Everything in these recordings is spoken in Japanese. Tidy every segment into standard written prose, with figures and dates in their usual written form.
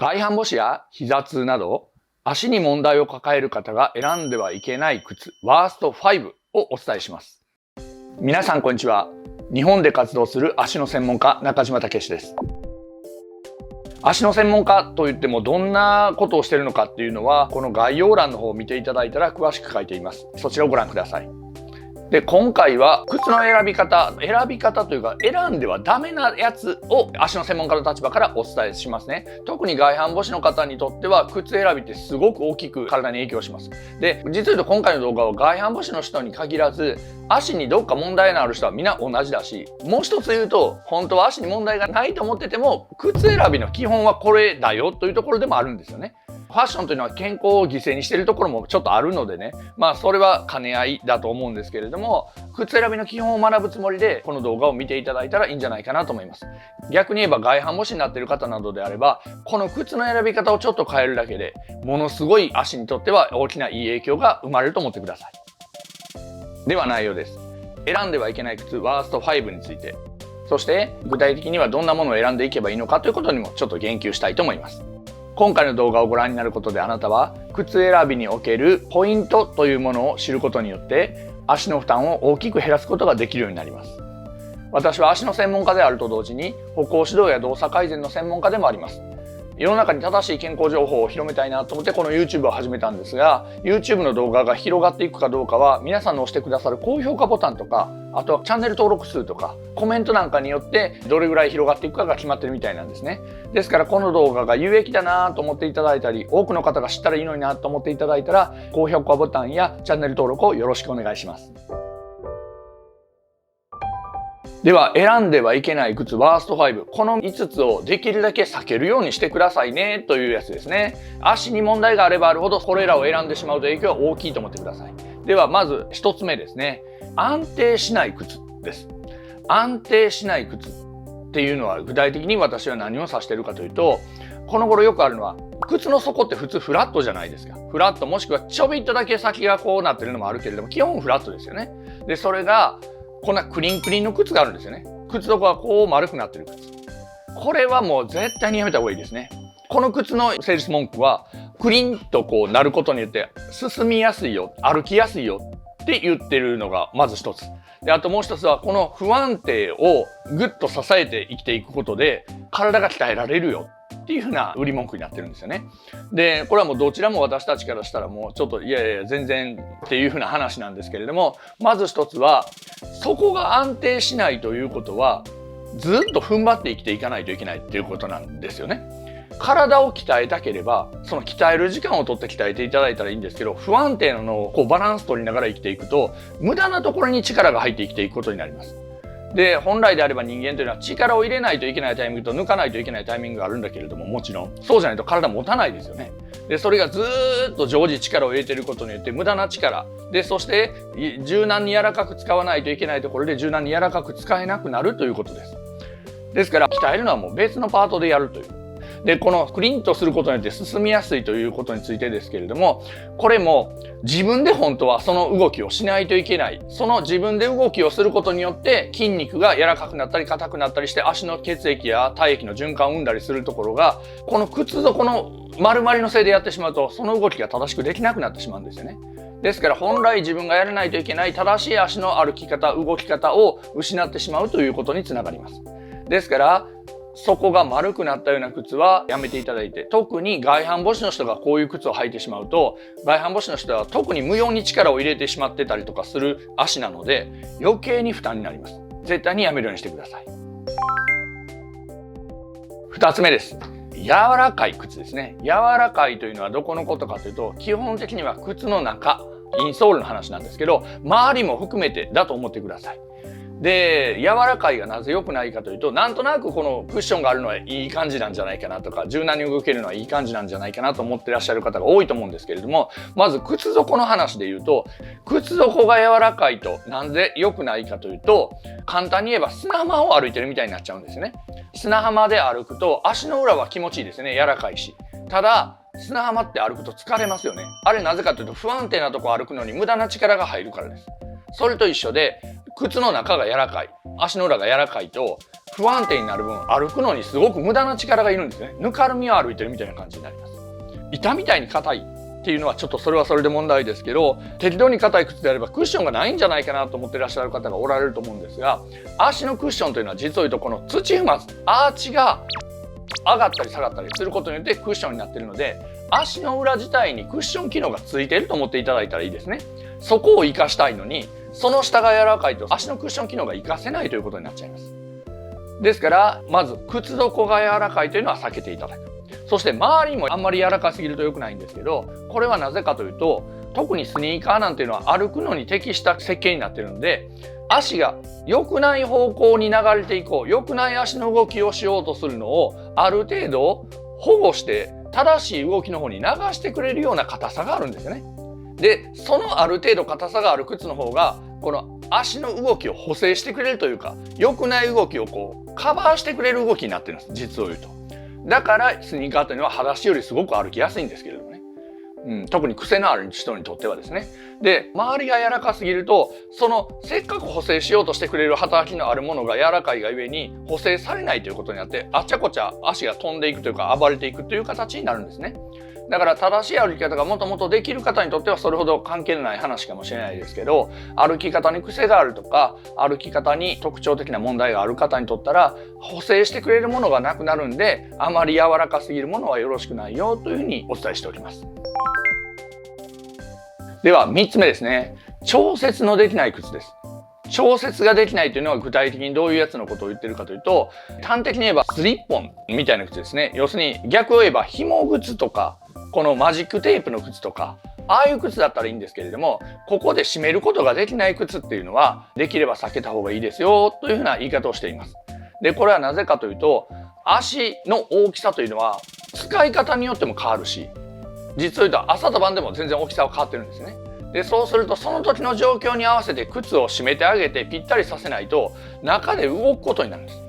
外反母趾や膝痛など、足に問題を抱える方が選んではいけない靴、ワースト5をお伝えします。皆さんこんにちは。日本で活動する足の専門家、中島武史です。足の専門家といってもどんなことをしているのかっていうのは、この概要欄の方を見ていただいたら詳しく書いています。そちらをご覧ください。で、今回は靴の選び方というか、選んではダメなやつを足の専門家の立場からお伝えしますね。特に外反母趾の方にとっては、靴選びってすごく大きく体に影響します。で、実を言うと今回の動画は外反母趾の人に限らず、足にどっか問題のある人は皆同じだし、もう一つ言うと、本当は足に問題がないと思ってても、靴選びの基本はこれだよというところでもあるんですよね。ファッションというのは健康を犠牲にしているところもちょっとあるのでね、それは兼ね合いだと思うんですけれども、靴選びの基本を学ぶつもりでこの動画を見ていただいたらいいんじゃないかなと思います。逆に言えば外反母趾になっている方などであれば、この靴の選び方をちょっと変えるだけでものすごい足にとっては大きないい影響が生まれると思ってください。では内容です。選んではいけない靴ワースト5について、そして具体的にはどんなものを選んでいけばいいのかということにもちょっと言及したいと思います。今回の動画をご覧になることで、あなたは靴選びにおけるポイントというものを知ることによって足の負担を大きく減らすことができるようになります。私は足の専門家であると同時に歩行指導や動作改善の専門家でもあります。世の中に正しい健康情報を広めたいなと思ってこの YouTube を始めたんですが、 YouTube の動画が広がっていくかどうかは皆さんの押してくださる高評価ボタンとか、あとはチャンネル登録数とかコメントなんかによってどれぐらい広がっていくかが決まってるみたいなんですね。ですからこの動画が有益だなと思っていただいたり、多くの方が知ったらいいのになと思っていただいたら、高評価ボタンやチャンネル登録をよろしくお願いします。では、選んではいけない靴ワースト5。この5つをできるだけ避けるようにしてくださいねというやつですね。足に問題があればあるほどこれらを選んでしまうと影響は大きいと思ってください。では、まず1つ目ですね。安定しない靴です。安定しない靴っていうのは具体的に私は何を指しているかというと、この頃よくあるのは靴の底って普通フラットじゃないですか。フラットもしくはちょびっとだけ先がこうなってるのもあるけれども、基本フラットですよね。で、それがこんなクリンクリンの靴があるんですよね。靴底がこう丸くなってる靴。これはもう絶対にやめた方がいいですね。この靴のセールス文句は、クリンとこうなることによって進みやすいよ、歩きやすいよって言ってるのがまず一つ。で、あともう一つは、この不安定をぐっと支えて生きていくことで体が鍛えられるよっていう風な売り文句になってるんですよね。で、これはもうどちらも私たちからしたらもうちょっといやいや全然っていう風な話なんですけれども、まず一つは、そこが安定しないということはずっと踏ん張って生きていかないといけないっていうことなんですよね。体を鍛えたければその鍛える時間をとって鍛えていただいたらいいんですけど、不安定なのをこうバランス取りながら生きていくと無駄なところに力が入って生きていくことになります。で、本来であれば人間というのは力を入れないといけないタイミングと抜かないといけないタイミングがあるんだけれども、もちろんそうじゃないと体持たないですよね。で、それがずーっと常時力を入れていることによって無駄な力で、そして柔軟に柔らかく使わないといけないところで柔軟に柔らかく使えなくなるということです。ですから鍛えるのはもう別のパートでやるという。で、このクリンとすることによって進みやすいということについてですけれども、これも自分で本当はその動きをしないといけない。その自分で動きをすることによって筋肉が柔らかくなったり硬くなったりして、足の血液や体液の循環を生んだりするところが、この靴底の丸まりのせいでやってしまうと、その動きが正しくできなくなってしまうんですよね。ですから本来自分がやらないといけない正しい足の歩き方、動き方を失ってしまうということにつながります。ですから底が丸くなったような靴はやめていただいて、特に外反母趾の人がこういう靴を履いてしまうと、外反母趾の人は特に無用に力を入れてしまってたりとかする足なので余計に負担になります。絶対にやめるようにしてください。2つ目です。柔らかい靴ですね。柔らかいというのはどこのことかというと、基本的には靴の中、インソールの話なんですけど、周りも含めてだと思ってください。で、柔らかいがなぜ良くないかというと、なんとなくこのクッションがあるのはいい感じなんじゃないかなとか、柔軟に動けるのはいい感じなんじゃないかなと思ってらっしゃる方が多いと思うんですけれども、まず靴底の話で言うと、靴底が柔らかいとなんで良くないかというと、簡単に言えば砂浜を歩いてるみたいになっちゃうんですよね。砂浜で歩くと足の裏は気持ちいいですね。柔らかいし。ただ砂浜って歩くと疲れますよね。あれなぜかというと、不安定なとこ歩くのに無駄な力が入るからです。それと一緒で、靴の中が柔らかい。足の裏が柔らかいと不安定になる分、歩くのにすごく無駄な力がいるんですね。ぬかるみを歩いてるみたいな感じになります。板みたいに硬いっていうのはちょっとそれはそれで問題ですけど、適度に硬い靴であればクッションがないんじゃないかなと思ってらっしゃる方がおられると思うんですが、足のクッションというのは実を言うとこの土踏まず、アーチが上がったり下がったりすることによってクッションになっているので、足の裏自体にクッション機能がついていると思っていただいたらいいですね。そこを活かしたいのに、その下が柔らかいと足のクッション機能が活かせないということになっちゃいます。ですからまず靴底が柔らかいというのは避けていただく。そして周りもあんまり柔らかすぎると良くないんですけど、これはなぜかというと、特にスニーカーなんていうのは歩くのに適した設計になっているので、足が良くない方向に流れていこう、良くない足の動きをしようとするのをある程度保護して正しい動きの方に流してくれるような硬さがあるんですよね。で、そのある程度硬さがある靴の方がこの足の動きを補正してくれるというか、良くない動きをカバーしてくれる動きになってるんです、実を言うと。だからスニーカーというのは裸足よりすごく歩きやすいんですけれどもね。特に癖のある人にとってはですね。で、周りが柔らかすぎると、そのせっかく補正しようとしてくれる働きのあるものが柔らかいがゆえに補正されないということになって、あっちゃこっちゃ足が飛んでいくというか暴れていくという形になるんですね。だから正しい歩き方がもともとできる方にとってはそれほど関係のない話かもしれないですけど、歩き方に癖があるとか歩き方に特徴的な問題がある方にとったら補正してくれるものがなくなるんで、あまり柔らかすぎるものはよろしくないよというふうにお伝えしております。では3つ目ですね。調節のできない靴です。調節ができないというのは具体的にどういうやつのことを言ってるかというと、端的に言えばスリッポンみたいな靴ですね。要するに逆を言えば紐靴とか、このマジックテープの靴とか、ああいう靴だったらいいんですけれども、ここで締めることができない靴っていうのはできれば避けた方がいいですよというふうな言い方をしています。で、これはなぜかというと、足の大きさというのは使い方によっても変わるし、実を言うと朝と晩でも全然大きさは変わってるんですね。で、そうするとその時の状況に合わせて靴を締めてあげてぴったりさせないと中で動くことになるんです。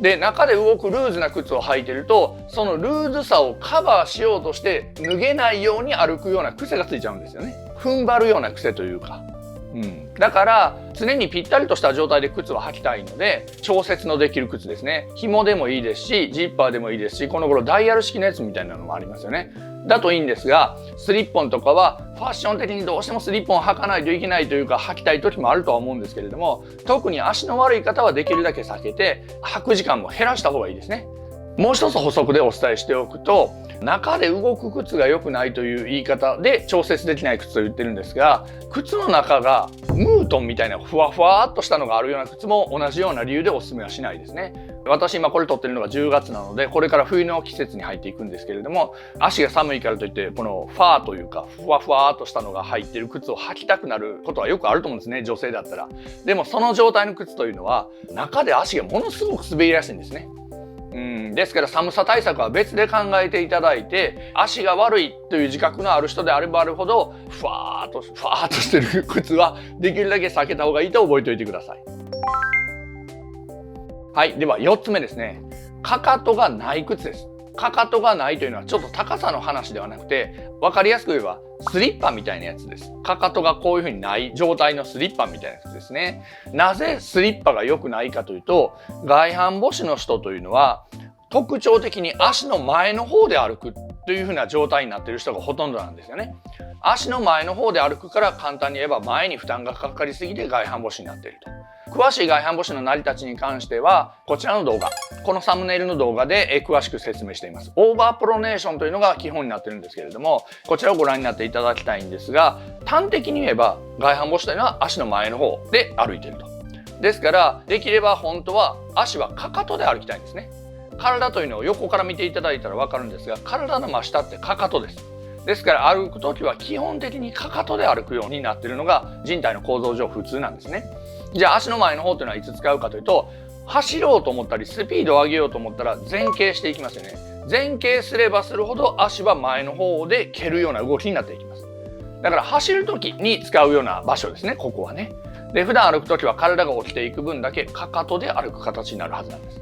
で、中で動くルーズな靴を履いてると、そのルーズさをカバーしようとして脱げないように歩くような癖がついちゃうんですよね。踏ん張るような癖というか。だから常にぴったりとした状態で靴を履きたいので、調節のできる靴ですね。紐でもいいですし、ジッパーでもいいですし、この頃ダイヤル式のやつみたいなのもありますよね。だといいんですが、スリッポンとかはファッション的にどうしてもスリッポンを履かないといけないというか、履きたい時もあるとは思うんですけれども、特に足の悪い方はできるだけ避けて履く時間も減らした方がいいですね。もう一つ補足でお伝えしておくと、中で動く靴が良くないという言い方で調節できない靴と言ってるんですが、靴の中がムートンみたいなふわふわっとしたのがあるような靴も同じような理由でお勧めはしないですね。私今これ撮ってるのが10月なので、これから冬の季節に入っていくんですけれども、足が寒いからといってこのファーというかふわふわっとしたのが入っている靴を履きたくなることはよくあると思うんですね、女性だったら。でもその状態の靴というのは中で足がものすごく滑りやすいんですね。ですから寒さ対策は別で考えていただいて、足が悪いという自覚のある人であればあるほどふわーっとしてる靴はできるだけ避けた方がいいと覚えておいてください。はい、では4つ目ですね。かかとがない靴です。かかとがないというのはちょっと高さの話ではなくて、分かりやすく言えばスリッパみたいなやつです。かかとがこういう風にない状態のスリッパみたいなやつですね。なぜスリッパが良くないかというと、外反母趾の人というのは特徴的に足の前の方で歩くという風な状態になっている人がほとんどなんですよね。足の前の方で歩くから簡単に言えば前に負担がかかりすぎて外反母趾になっていると。詳しい外反母趾の成り立ちに関してはこちらの動画、このサムネイルの動画で詳しく説明しています。オーバープロネーションというのが基本になってるんですけれども、こちらをご覧になっていただきたいんですが、端的に言えば外反母趾というのは足の前の方で歩いていると。ですからできれば本当は足はかかとで歩きたいんですね。体というのを横から見ていただいたら分かるんですが、体の真下ってかかとです。ですから歩くときは基本的にかかとで歩くようになっているのが人体の構造上普通なんですね。じゃあ足の前の方というのはいつ使うかというと、走ろうと思ったりスピードを上げようと思ったら前傾していきますよね。前傾すればするほど足は前の方で蹴るような動きになっていきます。だから走るときに使うような場所ですね、ここはね。で、普段歩くときは体が起きていく分だけかかとで歩く形になるはずなんです。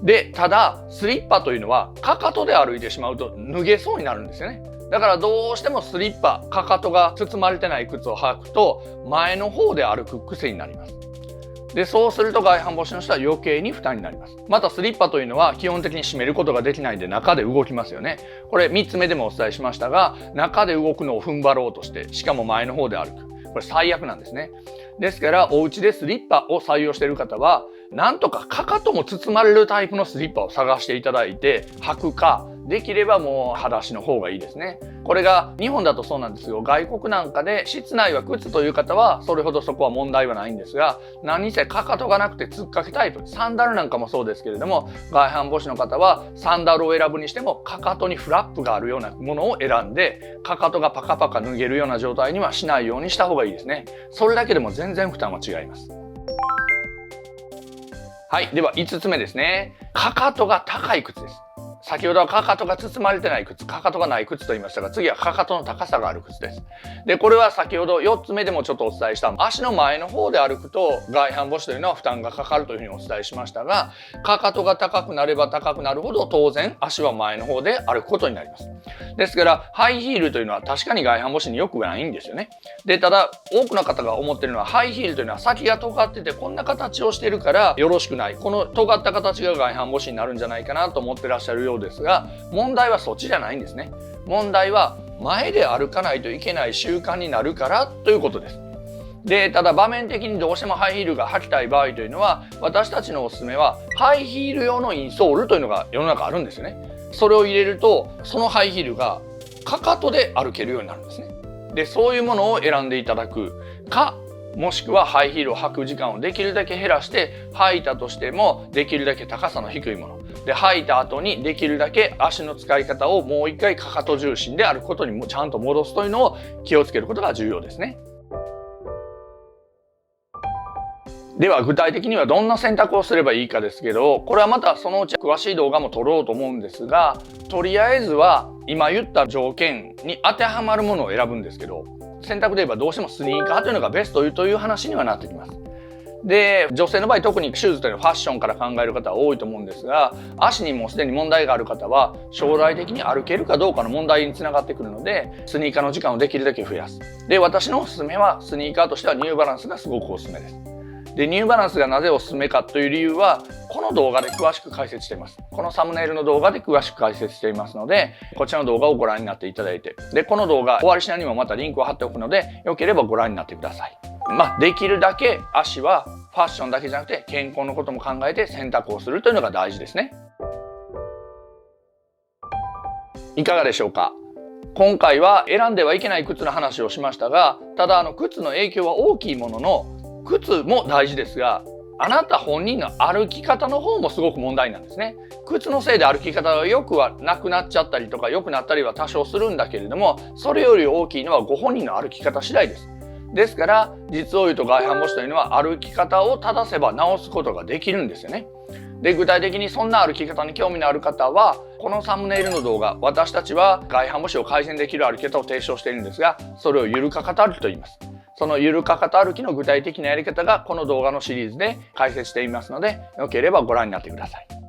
で、ただスリッパというのはかかとで歩いてしまうと脱げそうになるんですよね。だからどうしてもスリッパ、かかとが包まれてない靴を履くと前の方で歩く癖になります。で、そうすると外反母趾の人は余計に負担になります。またスリッパというのは基本的に締めることができないんで中で動きますよね。これ3つ目でもお伝えしましたが、中で動くのを踏ん張ろうとして、しかも前の方で歩く。これ最悪なんですね。ですからお家でスリッパを採用している方は、なんとかかかとも包まれるタイプのスリッパを探していただいて履くか、できればもう裸足の方がいいですね。これが日本だとそうなんですよ。外国なんかで室内は靴という方はそれほどそこは問題はないんですが、何せかかとがなくて突っかけタイプ、サンダルなんかもそうですけれども、外反母趾の方はサンダルを選ぶにしてもかかとにフラップがあるようなものを選んで、かかとがパカパカ脱げるような状態にはしないようにした方がいいですね。それだけでも全然負担は違います。はい。では5つ目ですね。かかとが高い靴です。先ほどはかかとが包まれてない靴、かかとがない靴と言いましたが、次はかかとの高さがある靴です。で、これは先ほど4つ目でもちょっとお伝えした足の前の方で歩くと外反母趾というのは負担がかかるというふうにお伝えしましたが、かかとが高くなれば高くなるほど当然足は前の方で歩くことになります。ですからハイヒールというのは確かに外反母趾に良くないんですよね。で、ただ多くの方が思っているのはハイヒールというのは先が尖っててこんな形をしているからよろしくない。この尖った形が外反母趾になるんじゃないかなと思ってらっしゃるようですが、問題はそっちじゃないんですね。問題は前で歩かないといけない習慣になるからということです。で、ただ場面的にどうしてもハイヒールが履きたい場合というのは、私たちのおすすめはハイヒール用のインソールというのが世の中あるんですよね。それを入れるとそのハイヒールがかかとで歩けるようになるんですね。で、そういうものを選んでいただくか、もしくはハイヒールを履く時間をできるだけ減らして履いたとしてもできるだけ高さの低いもので、履いた後にできるだけ足の使い方をもう一回かかと重心であることにもちゃんと戻すというのを気をつけることが重要ですね。では具体的にはどんな選択をすればいいかですけど、これはまたそのうち詳しい動画も撮ろうと思うんですが、とりあえずは今言った条件に当てはまるものを選ぶんですけど、選択で言えばどうしてもスニーカーというのがベストという話にはなってきます。で、女性の場合特にシューズというのはファッションから考える方は多いと思うんですが、足にもすでに問題がある方は将来的に歩けるかどうかの問題につながってくるので、スニーカーの時間をできるだけ増やす。で、私のおすすめはスニーカーとしてはニューバランスがすごくおすすめです。で、ニューバランスがなぜおすすめかという理由はこの動画で詳しく解説しています。このサムネイルの動画で詳しく解説していますので、こちらの動画をご覧になっていただいて、で、この動画終わりしなにもまたリンクを貼っておくので、よければご覧になってください。できるだけ足はファッションだけじゃなくて健康のことも考えて選択をするというのが大事ですね。いかがでしょうか。今回は選んではいけない靴の話をしましたが、ただ靴の影響は大きいものの、靴も大事ですが、あなた本人の歩き方の方もすごく問題なんですね。靴のせいで歩き方が良くはなくなっちゃったりとか良くなったりは多少するんだけれども、それより大きいのはご本人の歩き方次第です。ですから実を言うと外反母趾というのは歩き方を正せば治すことができるんですよね。で、具体的にそんな歩き方に興味のある方はこのサムネイルの動画、私たちは外反母趾を改善できる歩き方を提唱しているんですが、それをゆるかかと歩きと言います。そのゆるかかと歩きの具体的なやり方がこの動画のシリーズで解説していますので、よければご覧になってください。